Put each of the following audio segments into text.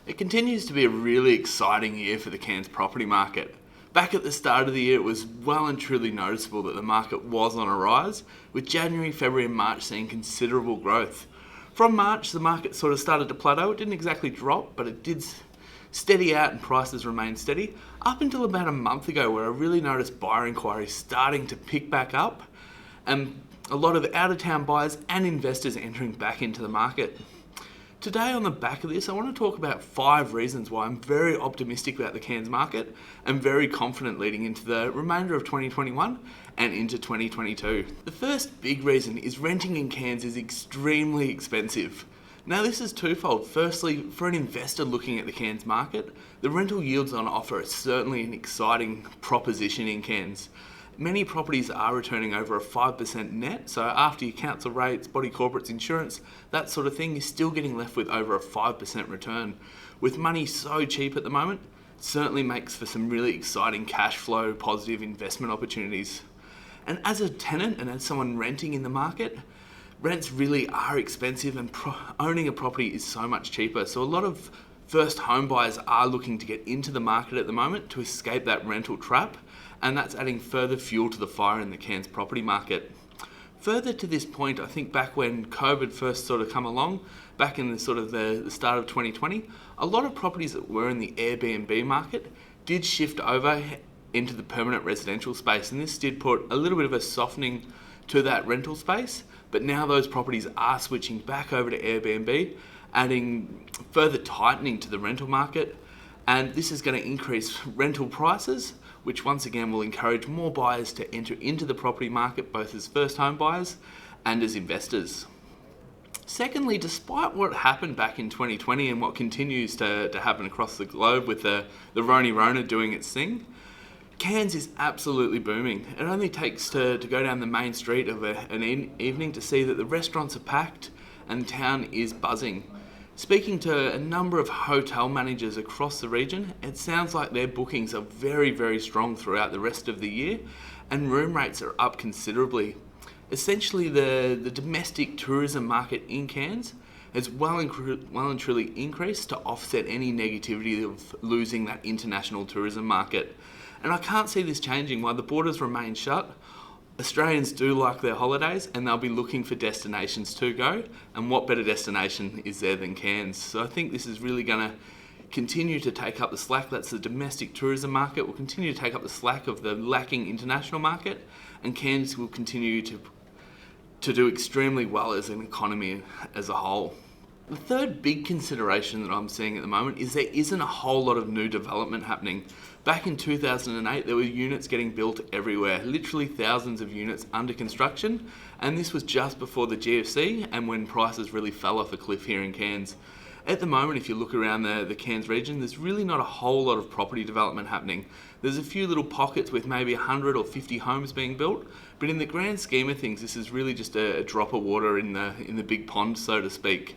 It continues to be a really exciting year for the Cairns property market. Back at the start of the year, it was well and truly noticeable that the market was on a rise, with January, February and March seeing considerable growth. From March, the market sort of started to plateau. It didn't exactly drop, but it did steady out and prices remained steady, up until about a month ago where I really noticed buyer inquiries starting to pick back up, and a lot of out-of-town buyers and investors entering back into the market. Today on the back of this, I want to talk about 5 reasons why I'm very optimistic about the Cairns market and very confident leading into the remainder of 2021 and into 2022. The first big reason is renting in Cairns is extremely expensive. Now this is twofold. Firstly, for an investor looking at the Cairns market, the rental yields on offer are certainly an exciting proposition in Cairns. Many properties are returning over a 5% net, so after your council rates, body corporates, insurance, that sort of thing, you're still getting left with over a 5% return. With money so cheap at the moment, it certainly makes for some really exciting cash flow, positive investment opportunities. And as a tenant and as someone renting in the market, rents really are expensive and owning a property is so much cheaper. So a lot of first home buyers are looking to get into the market at the moment to escape that rental trap, and that's adding further fuel to the fire in the Cairns property market. Further to this point, I think back when COVID first sort of come along, back in the start of 2020, a lot of properties that were in the Airbnb market did shift over into the permanent residential space, and this did put a little bit of a softening to that rental space, but now those properties are switching back over to Airbnb, adding further tightening to the rental market, and this is going to increase rental prices, which once again will encourage more buyers to enter into the property market, both as first home buyers and as investors. Secondly, despite what happened back in 2020 and what continues to happen across the globe with the Rona doing its thing, Cairns is absolutely booming. It only takes to go down the main street of an evening to see that the restaurants are packed and town is buzzing. Speaking to a number of hotel managers across the region, it sounds like their bookings are very, very strong throughout the rest of the year, and room rates are up considerably. Essentially, the domestic tourism market in Cairns has well and truly increased to offset any negativity of losing that international tourism market. And I can't see this changing. While the borders remain shut, Australians do like their holidays and they'll be looking for destinations to go, and what better destination is there than Cairns? So I think this is really going to continue to take up the slack. That's the domestic tourism market will continue to take up the slack of the lacking international market, and Cairns will continue to do extremely well as an economy as a whole. The third big consideration that I'm seeing at the moment is there isn't a whole lot of new development happening. Back in 2008, there were units getting built everywhere, literally thousands of units under construction, and this was just before the GFC and when prices really fell off a cliff here in Cairns. At the moment, if you look around the Cairns region, there's really not a whole lot of property development happening. There's a few little pockets with maybe 100 or 50 homes being built, but in the grand scheme of things, this is really just a drop of water in the big pond, so to speak.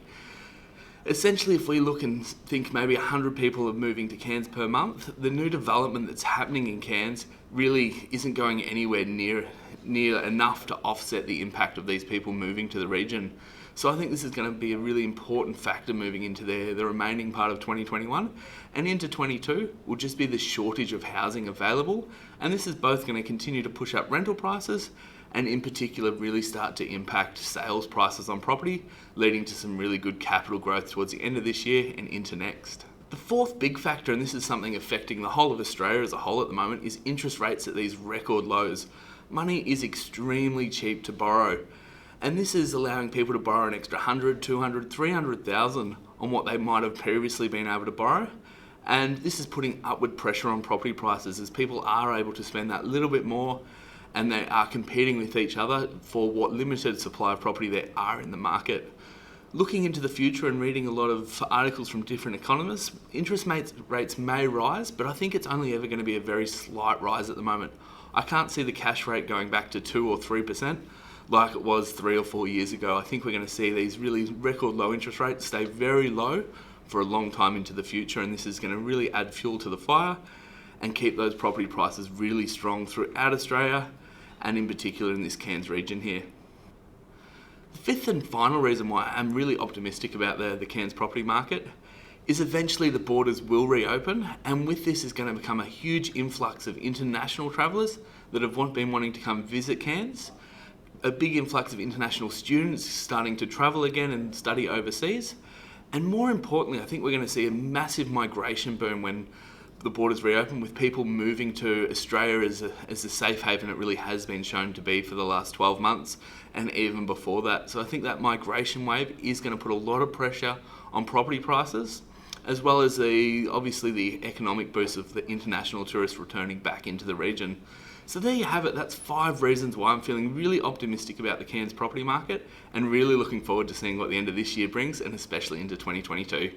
Essentially, if we look and think maybe 100 people are moving to Cairns per month, the new development that's happening in Cairns really isn't going anywhere near enough to offset the impact of these people moving to the region. So I think this is going to be a really important factor moving into the remaining part of 2021 and into 22 will just be the shortage of housing available, and this is both going to continue to push up rental prices and in particular really start to impact sales prices on property, leading to some really good capital growth towards the end of this year and into next. The fourth big factor, and this is something affecting the whole of Australia as a whole at the moment, is interest rates at these record lows. Money is extremely cheap to borrow, and this is allowing people to borrow an extra 100, 200, 300,000 on what they might have previously been able to borrow. And this is putting upward pressure on property prices as people are able to spend that little bit more, and they are competing with each other for what limited supply of property there are in the market. Looking into the future and reading a lot of articles from different economists, interest rates may rise, but I think it's only ever going to be a very slight rise at the moment. I can't see the cash rate going back to 2 or 3% like it was 3 or 4 years ago. I think we're going to see these really record low interest rates stay very low for a long time into the future, and this is going to really add fuel to the fire and keep those property prices really strong throughout Australia and in particular in this Cairns region here. The fifth and final reason why I'm really optimistic about the Cairns property market is eventually the borders will reopen, and with this is going to become a huge influx of international travellers that have been wanting to come visit Cairns, a big influx of international students starting to travel again and study overseas, and more importantly, I think we're going to see a massive migration boom when the borders reopen, with people moving to Australia as a safe haven it really has been shown to be for the last 12 months and even before that. So I think that migration wave is going to put a lot of pressure on property prices, as well as obviously the economic boost of the international tourists returning back into the region. So there you have it. That's 5 reasons why I'm feeling really optimistic about the Cairns property market and really looking forward to seeing what the end of this year brings, and especially into 2022.